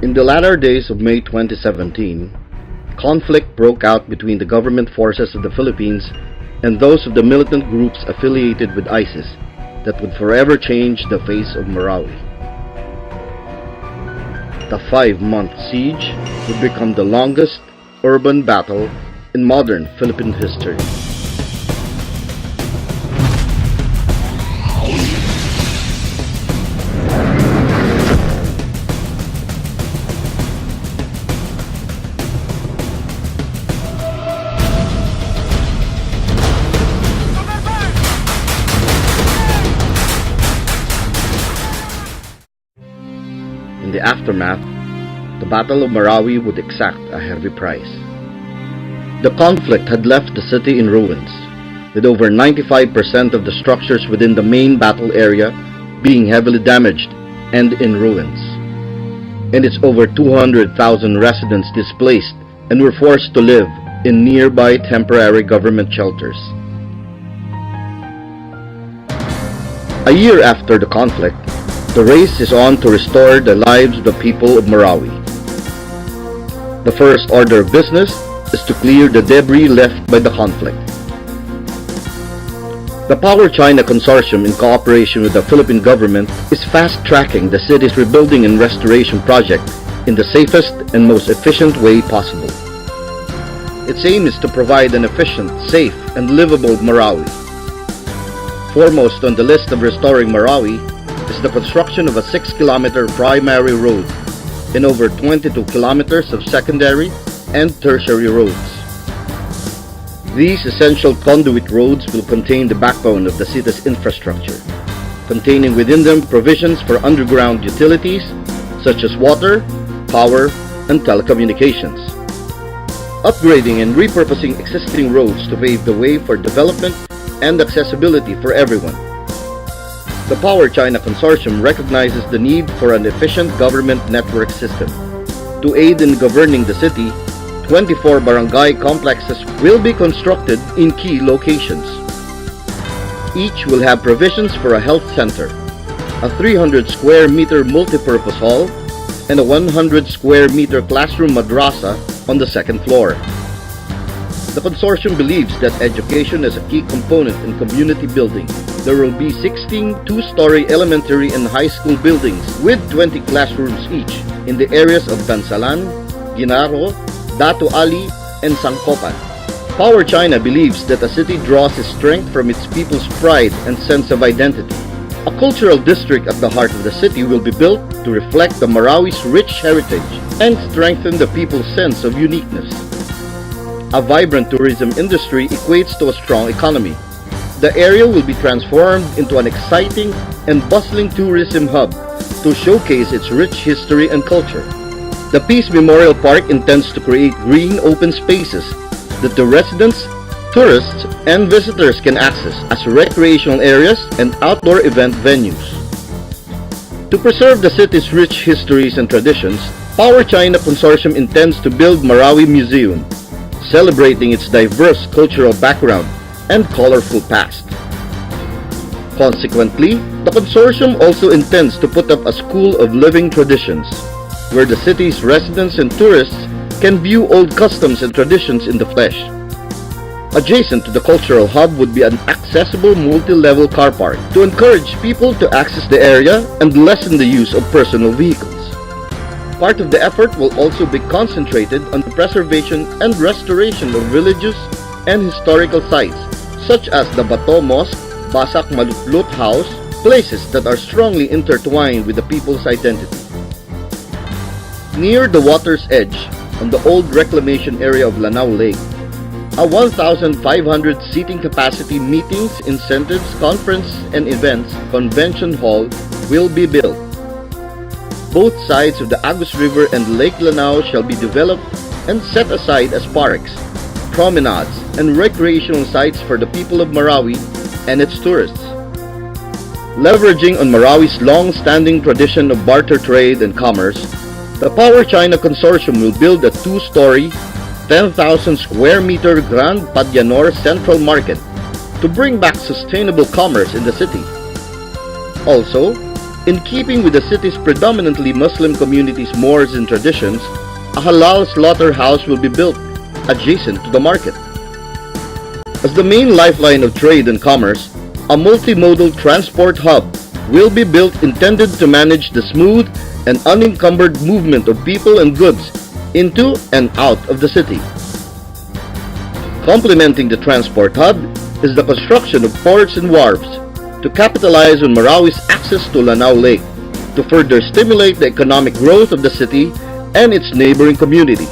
In the latter days of May 2017, conflict broke out between the government forces of the Philippines and those of the militant groups affiliated with ISIS that would forever change the face of Marawi. The 5-month siege would become the longest urban battle in modern Philippine history. In the aftermath, the Battle of Marawi would exact a heavy price. The conflict had left the city in ruins, with over 95% of the structures within the main battle area being heavily damaged and in ruins, and its over 200,000 residents displaced and were forced to live in nearby temporary government shelters. A year after the conflict, the race is on to restore the lives of the people of Marawi. The first order of business is to clear the debris left by the conflict. The Power China Consortium, in cooperation with the Philippine government, is fast-tracking the city's rebuilding and restoration project in the safest and most efficient way possible. Its aim is to provide an efficient, safe, and livable Marawi. Foremost on the list of restoring Marawi is the construction of a 6-kilometer primary road and over 22 kilometers of secondary and tertiary roads. These essential conduit roads will contain the backbone of the city's infrastructure, containing within them provisions for underground utilities such as water, power, and telecommunications. Upgrading and repurposing existing roads to pave the way for development and accessibility for everyone. The Power China Consortium recognizes the need for an efficient government network system. To aid in governing the city, 24 barangay complexes will be constructed in key locations. Each will have provisions for a health center, a 300 square meter multipurpose hall, and a 100 square meter classroom madrasa on the second floor. The consortium believes that education is a key component in community building. There will be 16 two-story elementary and high school buildings with 20 classrooms each in the areas of Bansalan, Ginaro, Datu Ali, and Sangkopan. Power China believes that a city draws its strength from its people's pride and sense of identity. A cultural district at the heart of the city will be built to reflect the Marawi's rich heritage and strengthen the people's sense of uniqueness. A vibrant tourism industry equates to a strong economy. The area will be transformed into an exciting and bustling tourism hub to showcase its rich history and culture. The Peace Memorial Park intends to create green open spaces that the residents, tourists, and visitors can access as recreational areas and outdoor event venues. To preserve the city's rich histories and traditions, Power China Consortium intends to build Marawi Museum, celebrating its diverse cultural background and colorful past. Consequently, the consortium also intends to put up a school of living traditions, where the city's residents and tourists can view old customs and traditions in the flesh. Adjacent to the cultural hub would be an accessible multi-level car park to encourage people to access the area and lessen the use of personal vehicles. Part of the effort will also be concentrated on the preservation and restoration of religious and historical sites such as the Bato Mosque, Basak Malutlut House, places that are strongly intertwined with the people's identity. Near the water's edge, on the old reclamation area of Lanao Lake, a 1,500 seating capacity meetings, incentives, conference and events convention hall will be built. Both sides of the Agus River and Lake Lanao shall be developed and set aside as parks, promenades, and recreational sites for the people of Marawi and its tourists. Leveraging on Marawi's long-standing tradition of barter trade and commerce, the Power China Consortium will build a 2-story, 10,000 square meter Grand Padyanor Central Market to bring back sustainable commerce in the city. Also, In keeping with the city's predominantly Muslim community's mores and traditions, a halal slaughterhouse will be built adjacent to the market. As the main lifeline of trade and commerce, a multimodal transport hub will be built intended to manage the smooth and unencumbered movement of people and goods into and out of the city. Complementing the transport hub is the construction of ports and wharves to capitalize on Marawi's access to Lanao Lake to further stimulate the economic growth of the city and its neighboring communities.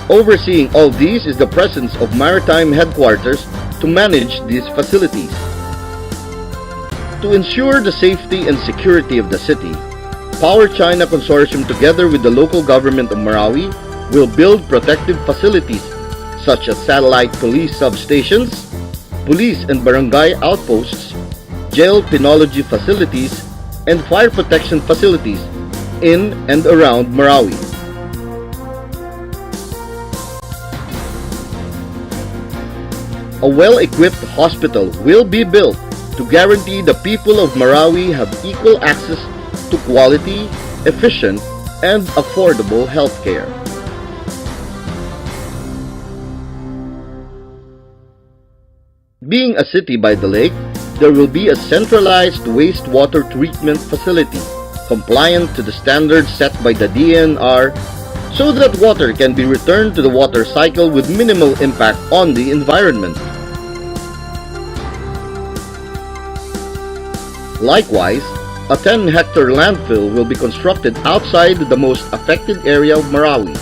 Overseeing all these is the presence of maritime headquarters to manage these facilities. To ensure the safety and security of the city, Power China Consortium together with the local government of Marawi will build protective facilities such as satellite police substations, police and barangay outposts, jail penology facilities, and fire protection facilities in and around Marawi. A well-equipped hospital will be built to guarantee the people of Marawi have equal access to quality, efficient, and affordable health care. Being a city by the lake, there will be a centralized wastewater treatment facility compliant to the standards set by the DNR so that water can be returned to the water cycle with minimal impact on the environment. Likewise, a 10-hectare landfill will be constructed outside the most affected area of Marawi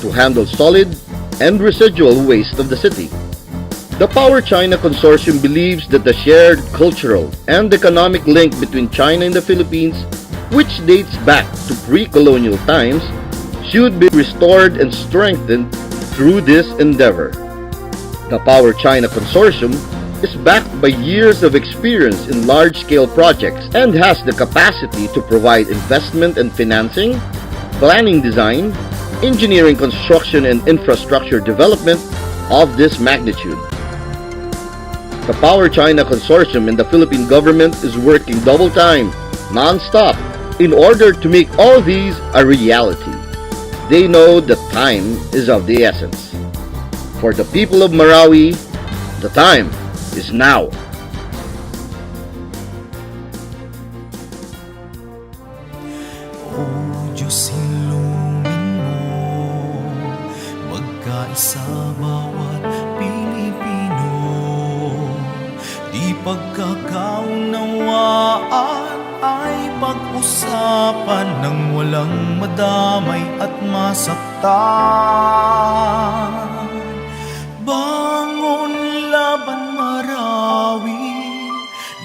to handle solid and residual waste of the city. The Power China Consortium believes that the shared cultural and economic link between China and the Philippines, which dates back to pre-colonial times, should be restored and strengthened through this endeavor. The Power China Consortium is backed by years of experience in large-scale projects and has the capacity to provide investment and financing, planning design, engineering construction and infrastructure development of this magnitude. The Power China Consortium and the Philippine government is working double time, non-stop, in order to make all these a reality. They know that time is of the essence. For the people of Marawi, the time is now. O Diyos, hilungin mo, magkaisa bawat Pilipino, di pagkakaunawaan ay pag-usapan ng walang madamay at masaktan. Bangon laban Marawi,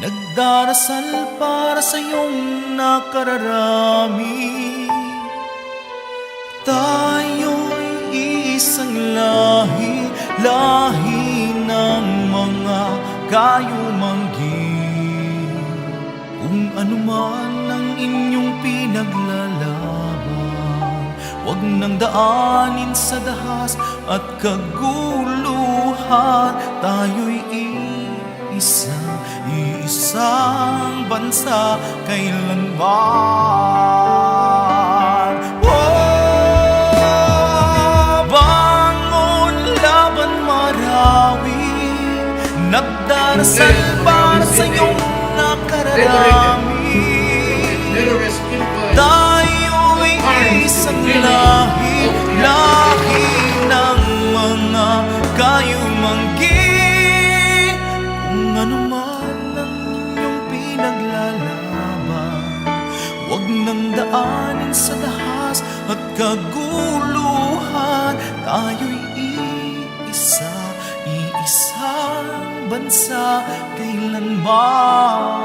nagdarasal para sa iyong nakararami. Tayo'y isang lahi, lahi ng mga kayumanggi. Kung ano man ang inyong pinaglalaban, huwag nang daanin sa dahas at kaguluhan. Tayo'y iisa, iisang bansa kailanman. Oh, bangon laban Marawi, nagdarasal para sa iyong nakararami. Tayo'y isang lahi, lahi ng mga kayumanggi. Kung ano man ang inyong pinaglalaban, huwag nang daanin sa dahas at kaguluhan. Tayo'y iisa, iisang bansa kailanman.